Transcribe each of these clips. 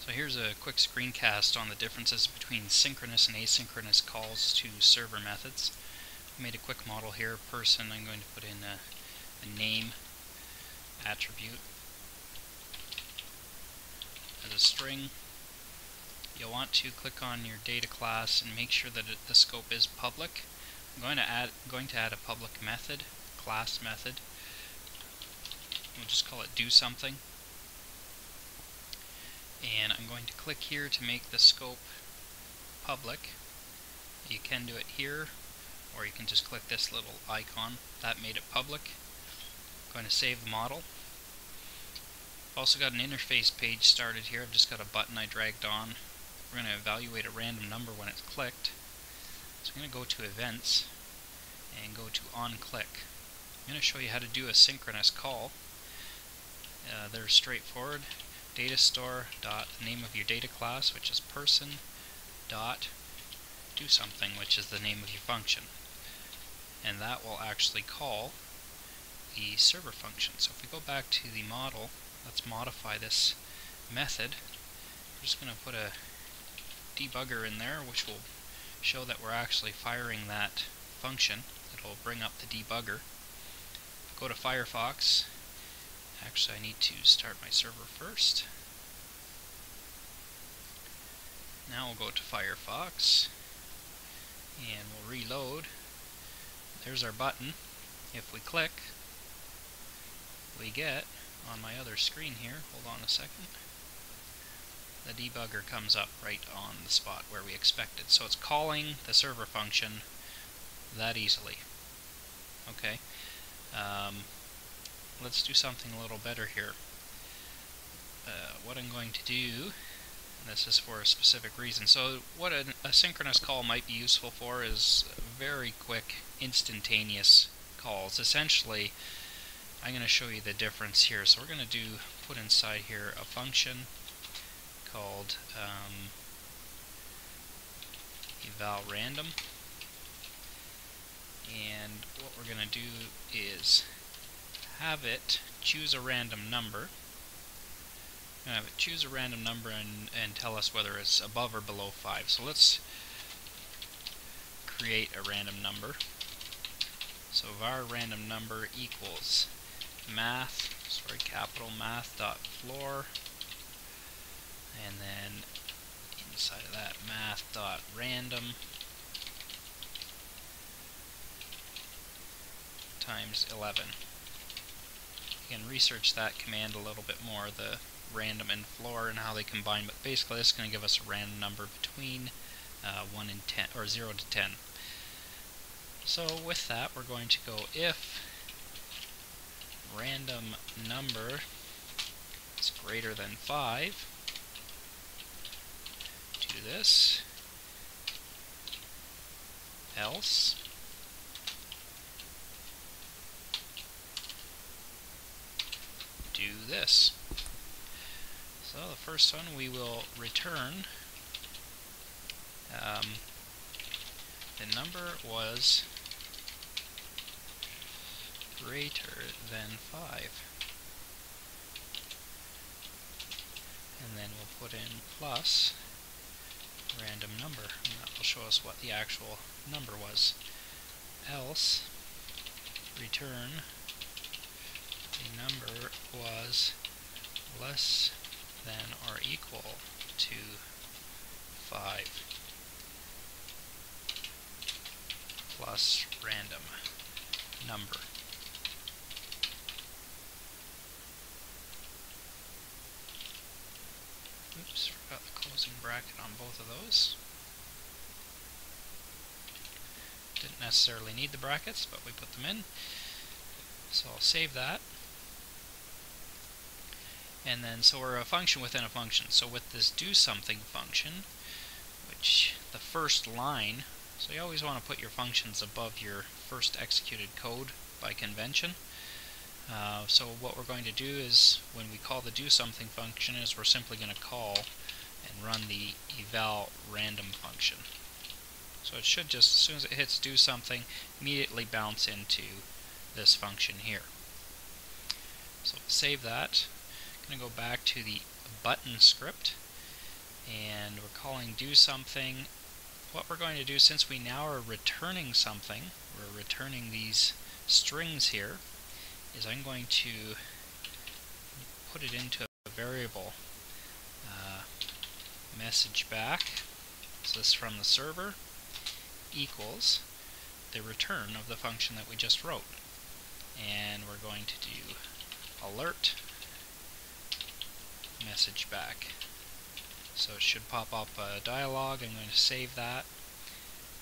So here's a quick screencast on the differences between synchronous and asynchronous calls to server methods. I made a quick model here, person. I'm going to put in a name attribute as a string. You'll want to click on your data class and make sure that the scope is public. I'm going to add a public method, class method. We'll just call it do something. And I'm going to click here to make the scope public. You can do it here, or you can just click this little icon. That made it public. I'm going to save the model. Also got an interface page started here. I've just got a button I dragged on. We're going to evaluate a random number when it's clicked. So I'm going to go to Events and go to OnClick. I'm going to show you how to do a synchronous call. They're straightforward. Data store dot the name of your data class, which is person, dot do something, which is the name of your function, and that will actually call the server function. So if we go back to the model, let's modify this method. We're just going to put a debugger in there, which will show that we're actually firing that function. It'll bring up the debugger. Go to Firefox. Actually, I need to start my server first. Now we'll go to Firefox and we'll reload. There's our button. If we click, we get on my other screen here, hold on a second, the debugger comes up right on the spot where we expected. So it's calling the server function that easily. Okay. Let's do something a little better here. What I'm going to do, and this is for a specific reason. So what a synchronous call might be useful for is very quick, instantaneous calls. Essentially, I'm going to show you the difference here. So we're going to put inside here a function called eval random. And what we're going to do is have it choose a random number. I'm going to have it choose a random number and tell us whether it's above or below 5. So let's create a random number. So var random number equals capital math dot floor, and then inside of that math dot random times 11. You can research that command a little bit more, the random and floor and how they combine, but basically this is going to give us a random number between 1 and 10, or 0 to 10. So with that, we're going to go if random number is greater than 5, do this, else do this. So the first one we will return the number was greater than 5, and then we'll put in plus random number, and that will show us what the actual number was. Else return the number was less than or equal to 5 plus random number. Oops, forgot the closing bracket on both of those. Didn't necessarily need the brackets, but we put them in. So I'll save that. And then, so we're a function within a function. So with this do something function, which the first line, so you always want to put your functions above your first executed code by convention. So what we're going to do is, when we call the do something function, is we're simply going to call and run the eval random function. So it should just, as soon as it hits do something, immediately bounce into this function here. So save that. I'm going to go back to the button script, and we're calling do something. What we're going to do, since we now are returning something, we're returning these strings here, is I'm going to put it into a variable message back. So this is from the server equals the return of the function that we just wrote. And we're going to do alert message back. So it should pop up a dialog. I'm going to save that.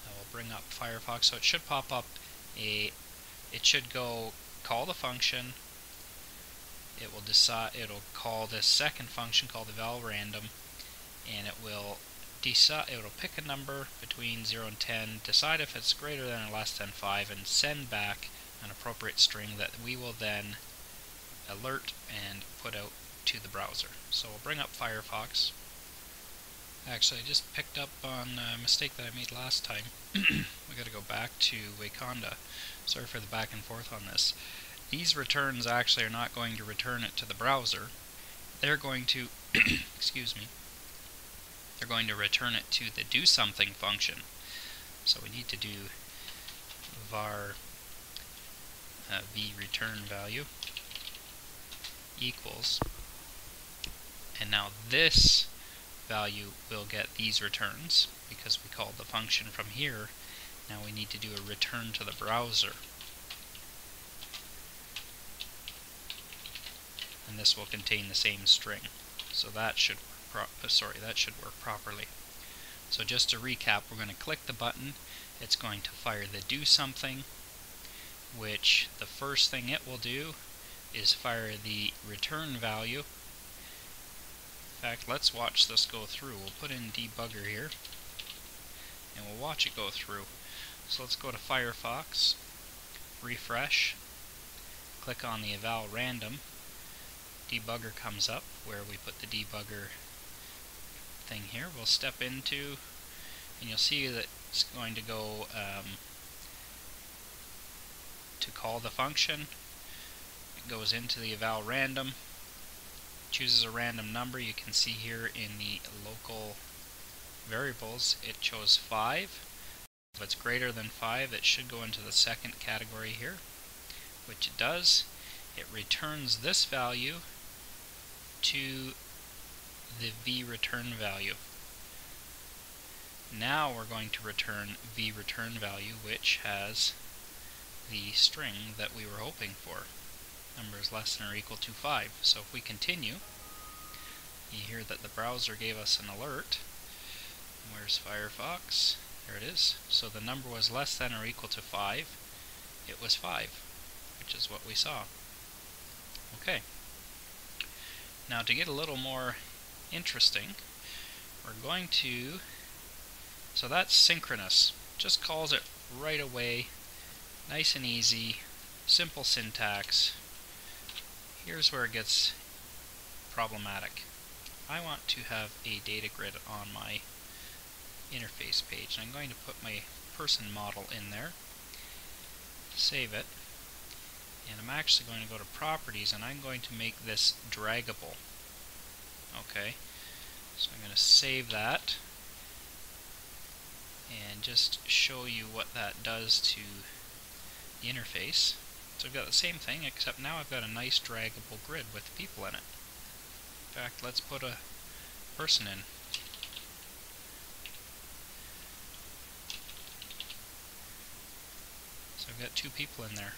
I will bring up Firefox. So it should pop up it should go call the function. It will decide, it'll call this second function called eval random, and it will decide, it'll pick a number between 0 and 10, decide if it's greater than or less than 5, and send back an appropriate string that we will then alert and put out to the browser. So we'll bring up Firefox. Actually, I just picked up on a mistake that I made last time. We got to go back to Wakanda. Sorry for the back and forth on this. These returns actually are not going to return it to the browser. They're going to, excuse me, they're going to return it to the do something function. So we need to do var v return value equals, and now this value will get these returns because we called the function from here. Now we need to do a return to the browser, and this will contain the same string. So that should work properly. So just to recap, we're going to click the button. It's going to fire the do something, which the first thing it will do is fire the return value. In fact, let's watch this go through. We'll put in debugger here, and we'll watch it go through. So let's go to Firefox, refresh, click on the eval random, debugger comes up where we put the debugger thing here. We'll step into, and you'll see that it's going to go to call the function. It goes into the eval random, chooses a random number. You can see here in the local variables it chose 5. If it's greater than 5, it should go into the second category here, which it does. It returns this value to the v return value. Now we're going to return v return value, which has the string that we were hoping for. Number is less than or equal to 5. So if we continue, you hear that the browser gave us an alert. Where's Firefox? There it is. So the number was less than or equal to 5. It was 5, which is what we saw. Okay. Now to get a little more interesting, we're going to, so that's synchronous. Just calls it right away. Nice and easy. Simple syntax. Here's where it gets problematic. I want to have a data grid on my interface page. I'm going to put my person model in there, save it, and I'm actually going to go to properties, and I'm going to make this draggable. Okay, so I'm going to save that and just show you what that does to the interface. So I've got the same thing, except now I've got a nice draggable grid with people in it. In fact, let's put a person in. So I've got 2 people in there.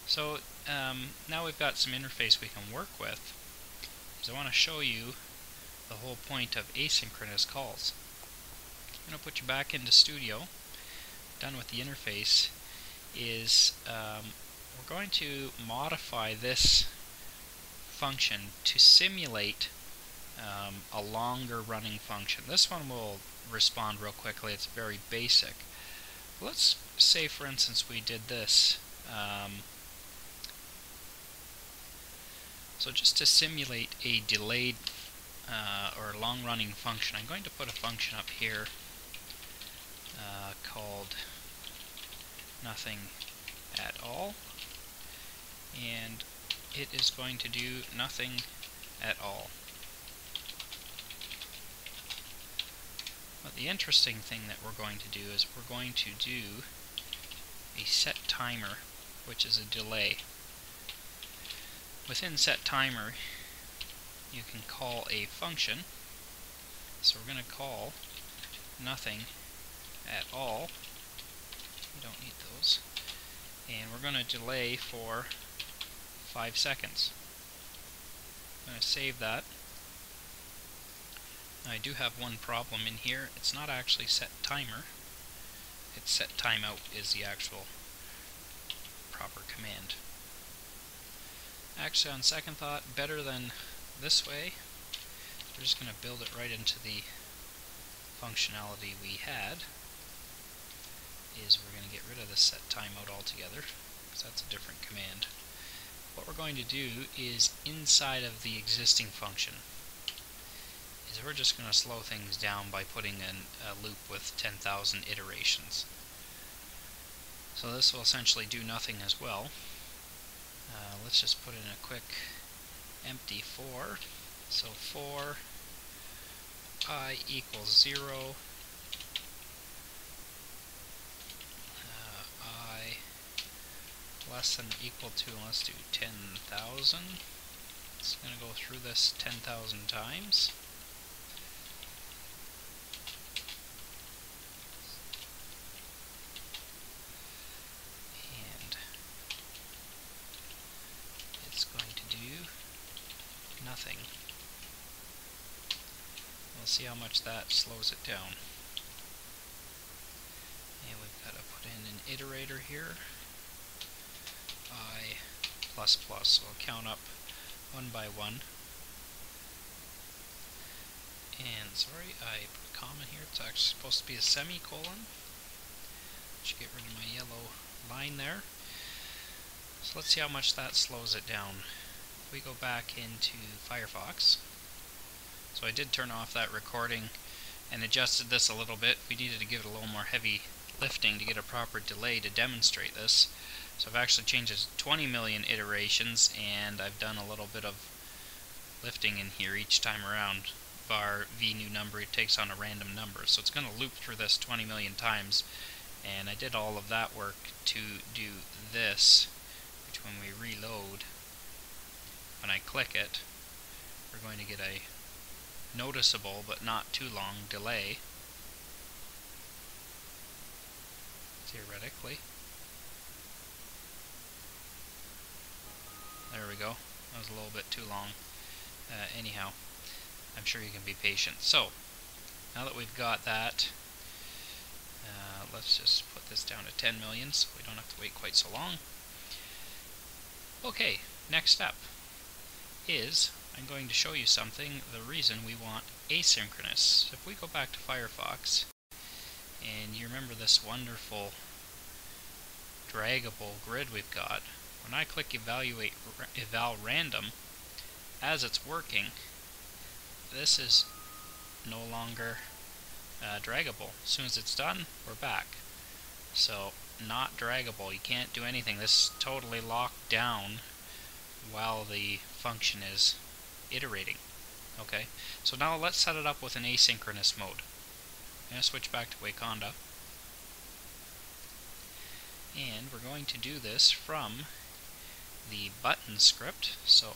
So now we've got some interface we can work with. So I want to show you the whole point of asynchronous calls. I'm going to put you back into Studio. Done with the interface. Is we're going to modify this function to simulate a longer running function. This one will respond real quickly. It's very basic. Let's say, for instance, we did this. So just to simulate a delayed or long-running function, I'm going to put a function up here called nothing at all, and it is going to do nothing at all. But the interesting thing that we're going to do is we're going to do a set timer, which is a delay. Within set timer, you can call a function. So we're going to call nothing at all. We don't need those. And we're going to delay for 5 seconds. I'm going to save that. Now I do have one problem in here. It's not actually set timer. It's set timeout is the actual proper command. Actually, on second thought, better than this way. We're just going to build it right into the functionality we had. Is we're going to get rid of the set timeout altogether, because that's a different command. What we're going to do is inside of the existing function is we're just going to slow things down by putting in a loop with 10,000 iterations. So this will essentially do nothing as well. Let's just put in a quick empty for. So for I equals 0, I less than or equal to, and let's do 10,000. It's going to go through this 10,000 times. And it's going to do nothing. We'll see how much that slows it down. And we've got to put in an iterator here. I plus plus, so I'll count up one by one. And sorry, I put a comma here. It's actually supposed to be a semicolon. Should get rid of my yellow line there. So let's see how much that slows it down. If we go back into Firefox. So I did turn off that recording and adjusted this a little bit. We needed to give it a little more heavy lifting to get a proper delay to demonstrate this. So I've actually changed it to 20 million iterations, and I've done a little bit of lifting in here each time around. Var v new number, it takes on a random number. So it's going to loop through this 20 million times, and I did all of that work to do this, which when we reload, when I click it, we're going to get a noticeable but not too long delay, theoretically. There we go. That was a little bit too long. Anyhow, I'm sure you can be patient. So, now that we've got that, let's just put this down to 10 million so we don't have to wait quite so long. Okay, next step is I'm going to show you something, the reason we want asynchronous. If we go back to Firefox, and you remember this wonderful draggable grid we've got, when I click eval random, as it's working, this is no longer draggable. As soon as it's done, we're back. So, not draggable. You can't do anything. This is totally locked down while the function is iterating. Okay, so now let's set it up with an asynchronous mode. I'm going to switch back to Wakanda. And we're going to do this from the button script. So